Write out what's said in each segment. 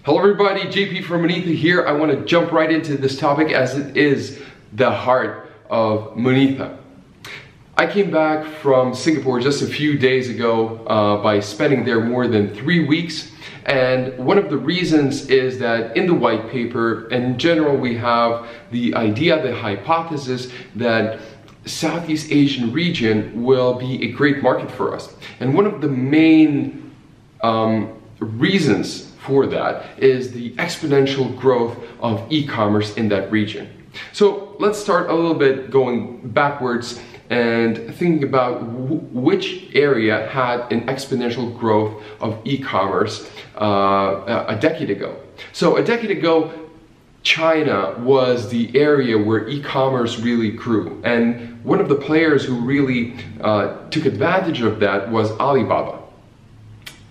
Hello everybody, JP from Monetha here. I want to jump right into this topic as it is the heart of Monetha. I came back from Singapore just a few days ago by spending there more than 3 weeks. And one of the reasons is that in the white paper, in general, we have the idea, the hypothesis that Southeast Asian region will be a great market for us. And one of the main reasons for that is the exponential growth of e-commerce in that region. So let's start a little bit going backwards and thinking about which area had an exponential growth of e-commerce a decade ago. So a decade ago, China was the area where e-commerce really grew, and one of the players who really took advantage of that was Alibaba.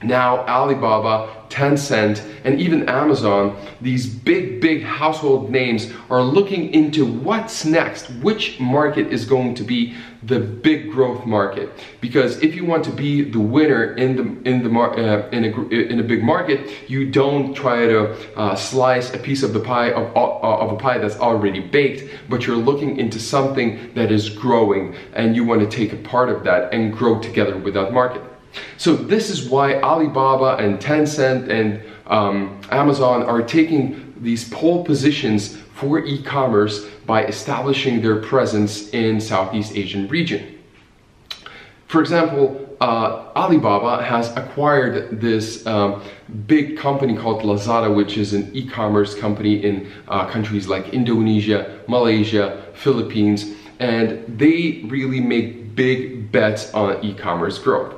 Now Alibaba, Tencent, and even Amazon, these big household names are looking into what's next, which market is going to be the big growth market. Because if you want to be the winner in a big market, you don't try to slice a piece of the pie of a pie that's already baked, but you're looking into something that is growing, and you want to take a part of that and grow together with that market. So this is why Alibaba and Tencent and Amazon are taking these pole positions for e-commerce by establishing their presence in Southeast Asian region. For example, Alibaba has acquired this big company called Lazada, which is an e-commerce company in countries like Indonesia, Malaysia, Philippines, and they really make big bets on e-commerce growth.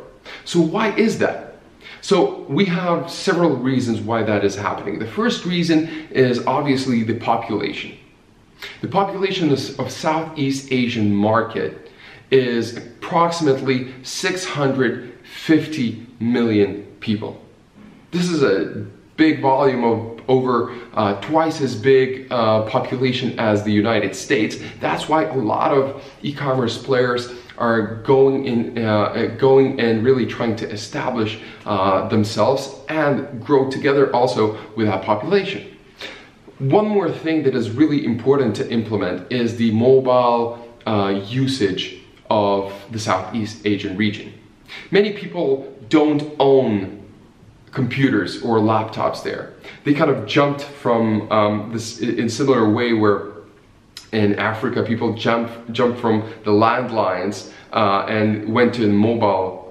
So why is that? So we have several reasons why that is happening. The first reason is obviously the population. The population of Southeast Asian market is approximately 650 million people. This is a big volume of over twice as big population as the United States. That's why a lot of e-commerce players are going and really trying to establish themselves and grow together also with that population. One more thing that is really important to implement is the mobile usage of the Southeast Asian region. Many people don't own computers or laptops there. They kind of jumped from this in similar way where in Africa people jumped from the landlines and went to the mobile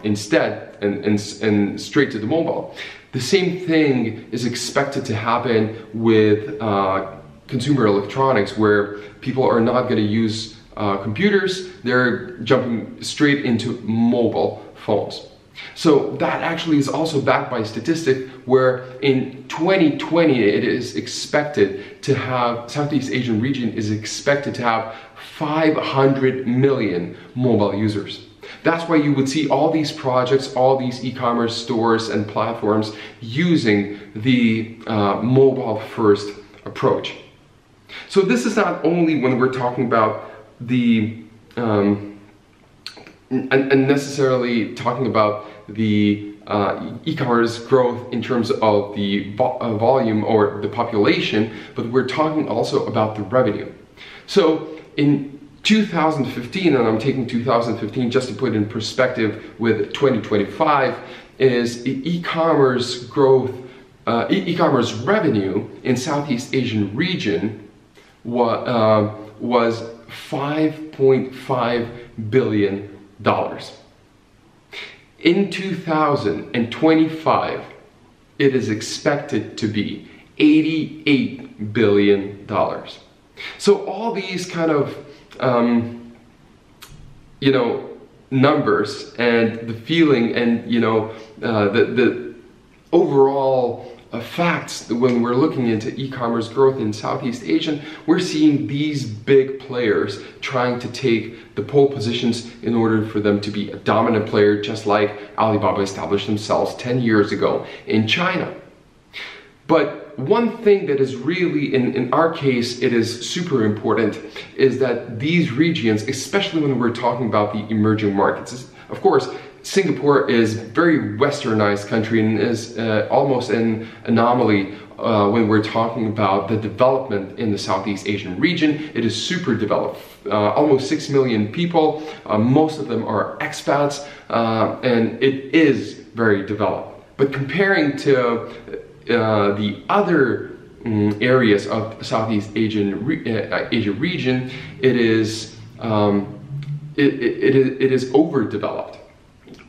instead and straight to the mobile. The same thing is expected to happen with consumer electronics, where people are not going to use computers, they're jumping straight into mobile phones. So that actually is also backed by a statistic where in 2020 it is expected to have, Southeast Asian region is expected to have 500 million mobile users. That's why you would see all these projects, all these e-commerce stores and platforms using the mobile first approach. So this is not only when we're talking about the and necessarily talking about the e-commerce growth in terms of the volume or the population, but we're talking also about the revenue. So in 2015, and I'm taking 2015 just to put in perspective with 2025, is e-commerce growth, e-commerce revenue in Southeast Asian region was $5.5 billion. In 2025, it is expected to be $88 billion. So all these kind of, numbers and the feeling and, the overall facts when we're looking into e-commerce growth in Southeast Asia, we're seeing these big players trying to take the pole positions in order for them to be a dominant player, just like Alibaba established themselves 10 years ago in China. But one thing that is really, in our case, it is super important, is that these regions, especially when we're talking about the emerging markets, of course, Singapore is a very westernized country and is almost an anomaly when we're talking about the development in the Southeast Asian region. It is super developed. Almost 6 million people, most of them are expats, and it is very developed. But comparing to the other areas of Southeast Asia region, it is overdeveloped.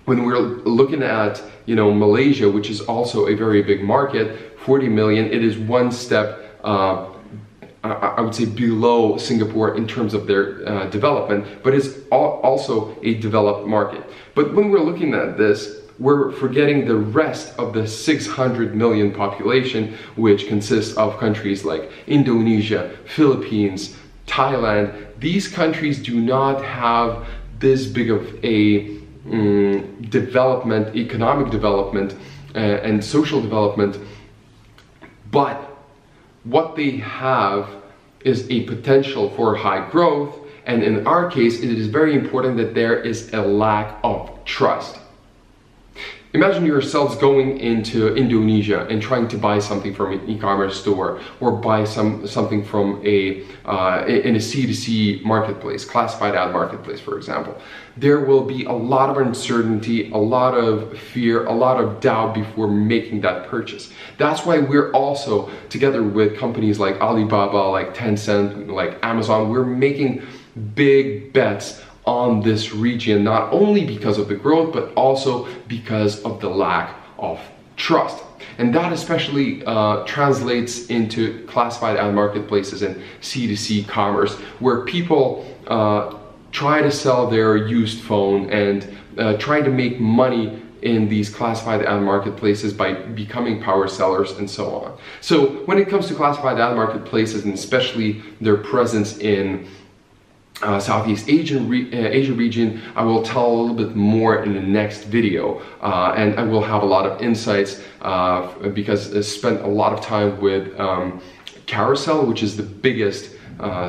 When we're looking at, Malaysia, which is also a very big market, 40 million, it is one step, I would say, below Singapore in terms of their development, but it's also a developed market. But when we're looking at this, we're forgetting the rest of the 600 million population, which consists of countries like Indonesia, Philippines, Thailand. These countries do not have this big of a development, economic development, and social development, but what they have is a potential for high growth, and in our case, it is very important that there is a lack of trust. Imagine yourselves going into Indonesia and trying to buy something from an e-commerce store, or buy something from in a C2C marketplace, classified ad marketplace, for example. There will be a lot of uncertainty, a lot of fear, a lot of doubt before making that purchase. That's why we're also, together with companies like Alibaba, like Tencent, like Amazon, we're making big bets on this region, not only because of the growth, but also because of the lack of trust. And that especially translates into classified ad marketplaces and C2C commerce, where people try to sell their used phone and try to make money in these classified ad marketplaces by becoming power sellers and so on. So when it comes to classified ad marketplaces, and especially their presence in Southeast Asia region, I will tell a little bit more in the next video, and I will have a lot of insights because I spent a lot of time with Carousel, which is the biggest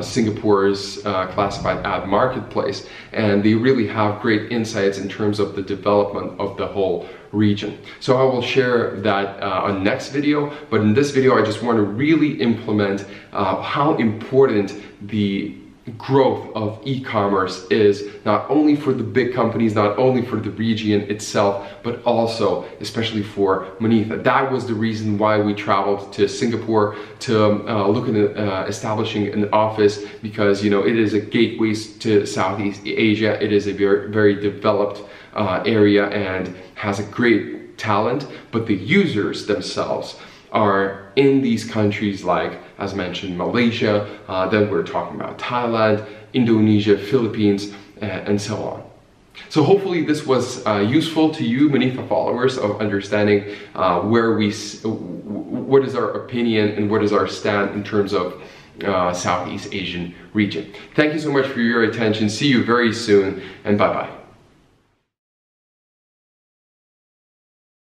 Singapore's classified ad marketplace, and they really have great insights in terms of the development of the whole region. So I will share that on next video, but in this video I just want to really implement how important the growth of e-commerce is, not only for the big companies, not only for the region itself, but also especially for Monetha. That was the reason why we traveled to Singapore to look at establishing an office, because it is a gateway to Southeast Asia. It is a very, very developed area and has a great talent, but the users themselves are in these countries like, as mentioned, Malaysia, then we're talking about Thailand, Indonesia, Philippines, and so on. So hopefully this was useful to you, Monetha followers, of understanding what is our opinion and what is our stand in terms of Southeast Asian region. Thank you so much for your attention. See you very soon, and bye-bye.